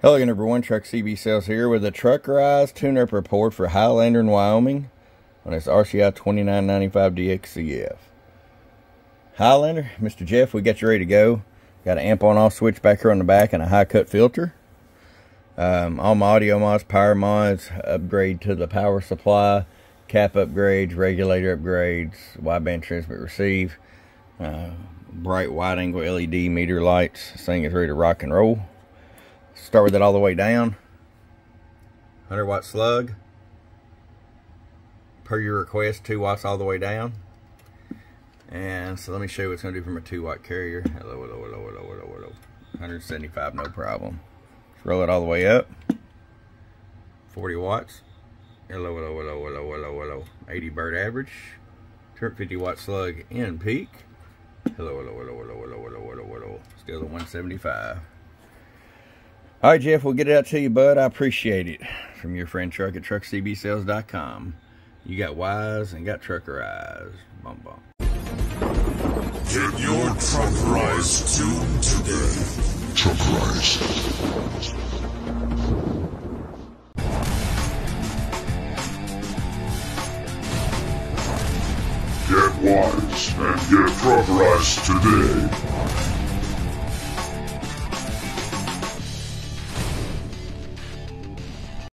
Hello again everyone, Truck CB Sales here with a Truckerized tune-up report for Highlander in Wyoming on this RCI-2995DXCF. Highlander, Mr. Jeff, we got you ready to go. Got an amp on-off switch back here on the back and a high-cut filter. All my audio mods, power mods, upgrade to the power supply, cap upgrades, regulator upgrades, wideband transmit receive, bright wide-angle LED meter lights. This thing is ready to rock and roll. Start with it all the way down. 100-watt slug. Per your request, 2 watts all the way down. And so let me show you what it's going to do from a 2-watt carrier. Hello. 175, no problem. Let's roll it all the way up. 40 watts. Hello. 80 bird average. 250-watt slug in peak. Hello. Still the 175. All right, Jeff, we'll get it out to you, bud. I appreciate it. From your friend Truck at truckcbsales.com. You got wise and got truckerized. Bum bum. Get your Truckerized tune today. Truckerized. Get wise and get Truckerized today.